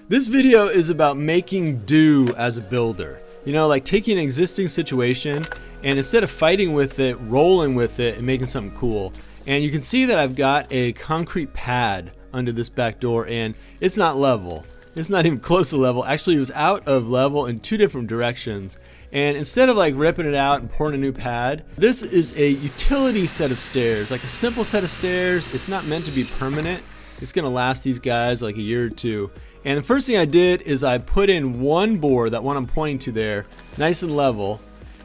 This video is about making do as a builder. You know, like taking an existing situation and instead of fighting with it, rolling with it and making something cool. And you can see that I've got a concrete pad under this back door and it's not level. It's not even close to level. Actually, it was out of level in two different directions. And instead of like ripping it out and pouring a new pad, this is a utility set of stairs, like a simple set of stairs. It's not meant to be permanent. It's gonna last these guys like a year or two. And the first thing I did is I put in one board, that one I'm pointing to there, nice and level.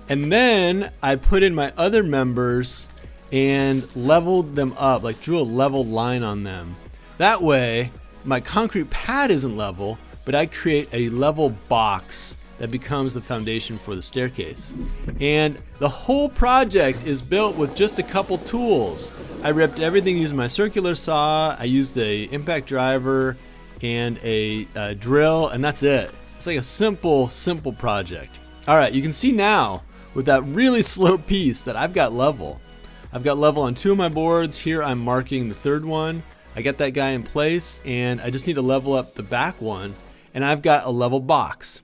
And then I put in my other members and leveled them up, like drew a level line on them. That way, my concrete pad isn't level, but I create a level box that becomes the foundation for the staircase. And the whole project is built with just a couple tools. I ripped everything using my circular saw, I used a impact driver, and a drill, and that's it. It's like a simple project. All right, you can see now with that really slow piece that I've got level. I've got level on two of my boards. Here I'm marking the third one. I got that guy in place, and I just need to level up the back one, and I've got a level box.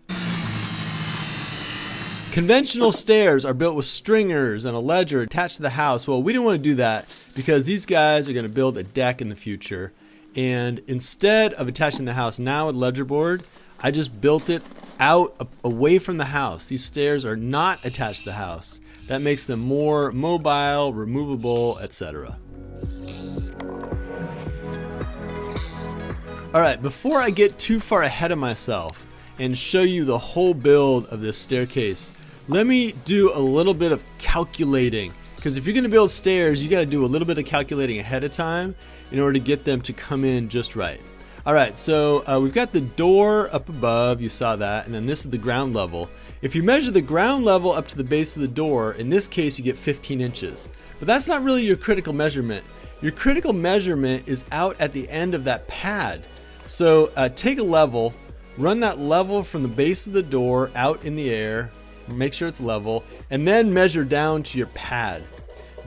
Conventional stairs are built with stringers and a ledger attached to the house. Well, we didn't want to do that because these guys are going to build a deck in the future. And instead of attaching the house now with ledger board, I just built it out away from the house. These stairs are not attached to the house. That makes them more mobile, removable, etc. All right, before I get too far ahead of myself and show you the whole build of this staircase, let me do a little bit of calculating. Because if you're going to build stairs, you got to do a little bit of calculating ahead of time in order to get them to come in just right. All right, so we've got the door up above, you saw that, and then this is the ground level. If you measure the ground level up to the base of the door, in this case you get 15 inches. But that's not really your critical measurement. Your critical measurement is out at the end of that pad. So take a level, run that level from the base of the door out in the air, make sure it's level, and then measure down to your pad.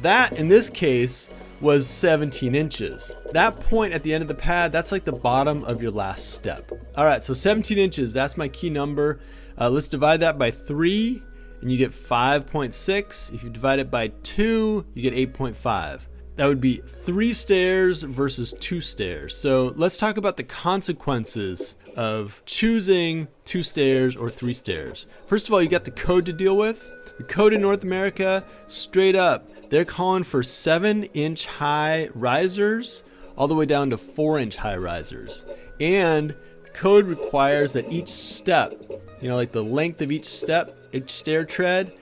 That, in this case, was 17 inches. That point at the end of the pad, that's like the bottom of your last step. All right, so 17 inches, that's my key number. Let's divide that by 3, and you get 5.6. If you divide it by 2, you get 8.5. That would be 3 stairs versus 2 stairs. So let's talk about the consequences of choosing 2 stairs or 3 stairs. First of all, you got the code to deal with. The code in North America, straight up, they're calling for 7-inch high risers all the way down to 4-inch high risers. And the code requires that each step, you know, like the length of each step, each stair tread,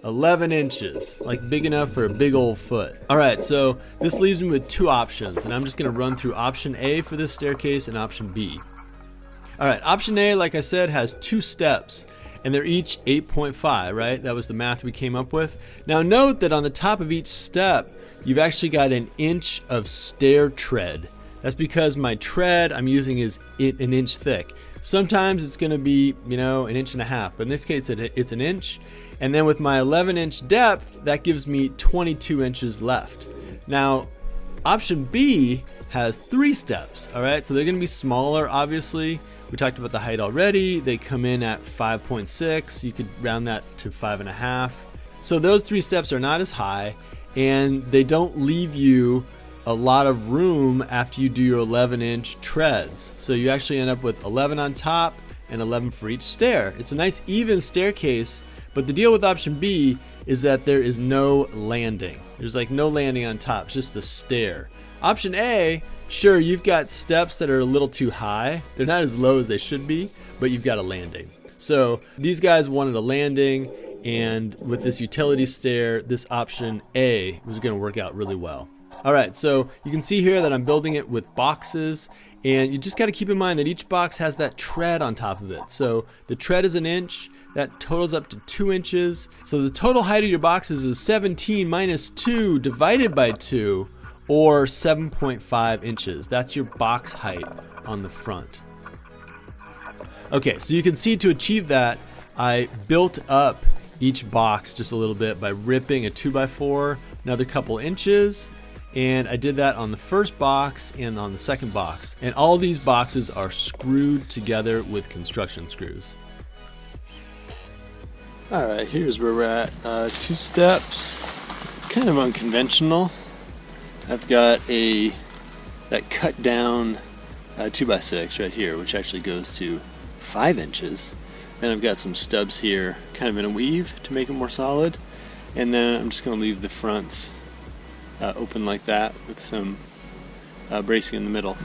11 inches, like big enough for a big old foot. All right, so this leaves me with 2 options, and I'm just gonna run through option A for this staircase and option B. All right, option A, like I said, has 2 steps, and they're each 8.5, right? That was the math we came up with. Now note that on the top of each step, you've actually got an inch of stair tread. That's because my tread I'm using is an inch thick. Sometimes it's gonna be, you know, 1.5 inches, but in this case it's an inch. And then with my 11-inch depth, that gives me 22 inches left. Now, option B has 3 steps, all right? So they're gonna be smaller, obviously. We talked about the height already. They come in at 5.6. You could round that to 5.5. So those 3 steps are not as high, and they don't leave you a lot of room after you do your 11-inch treads. So you actually end up with 11 on top and 11 for each stair. It's a nice even staircase, but the deal with option B is that there is no landing. There's like no landing on top, it's just a stair. Option A, sure, you've got steps that are a little too high. They're not as low as they should be, but you've got a landing. So these guys wanted a landing, and with this utility stair, this option A was gonna work out really well. All right, so you can see here that I'm building it with boxes, and you just gotta keep in mind that each box has that tread on top of it. So the tread is 1 inch, that totals up to 2 inches. So the total height of your boxes is 17 minus 2 divided by 2, or 7.5 inches. That's your box height on the front. Okay, so you can see to achieve that, I built up each box just a little bit by ripping a 2x4 another couple inches, And I did that on the first box and on the second box. And all these boxes are screwed together with construction screws. Alright, here's where we're at. 2 steps, kind of unconventional. I've got that cut down 2x6 right here, which actually goes to 5 inches. Then I've got some stubs here, kind of in a weave to make it more solid. And then I'm just going to leave the fronts open like that with some bracing in the middle.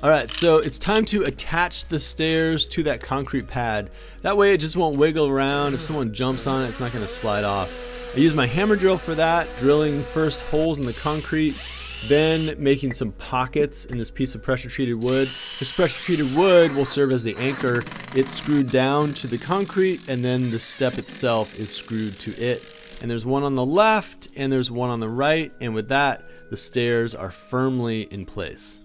Alright, so it's time to attach the stairs to that concrete pad. That way it just won't wiggle around. If someone jumps on it, it's not going to slide off. I use my hammer drill for that, drilling first holes in the concrete, then making some pockets in this piece of pressure treated wood. This pressure treated wood will serve as the anchor. It's screwed down to the concrete, and then the step itself is screwed to it. And there's one on the left and there's one on the right, and with that the stairs are firmly in place.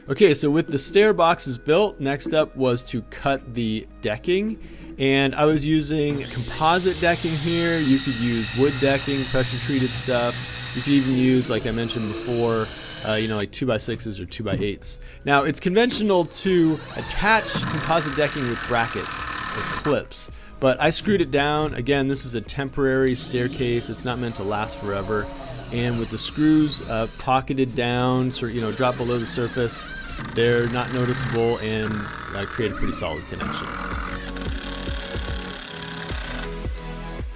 Okay, so with the stair boxes built, next up was to cut the decking, and I was using composite decking here. You could use wood decking, pressure treated stuff. You could even use, like I mentioned before, like 2x6s or 2x8s. Now it's conventional to attach composite decking with brackets or clips, but I screwed it down. Again, this is a temporary staircase. It's not meant to last forever. And with the screws pocketed down, sort of, drop below the surface, they're not noticeable, and I create a pretty solid connection.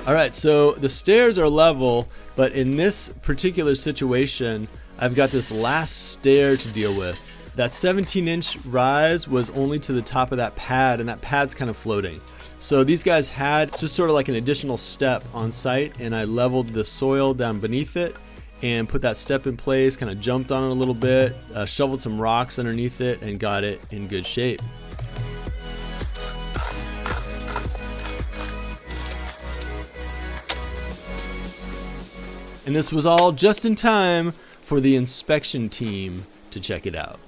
Alright, so the stairs are level, but in this particular situation, I've got this last stair to deal with. That 17-inch rise was only to the top of that pad, and that pad's kind of floating. So these guys had just sort of like an additional step on site, and I leveled the soil down beneath it and put that step in place, kind of jumped on it a little bit, shoveled some rocks underneath it, and got it in good shape. And this was all just in time for the inspection team to check it out.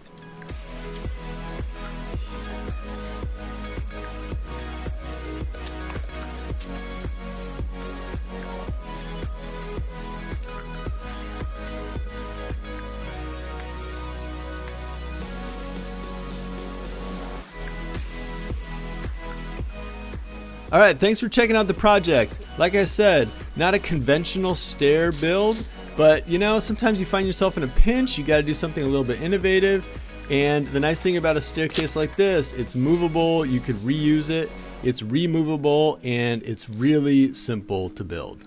Alright, thanks for checking out the project. Like I said, not a conventional stair build, but sometimes you find yourself in a pinch, you gotta do something a little bit innovative. And the nice thing about a staircase like this, it's movable, you could reuse it, it's removable, and it's really simple to build.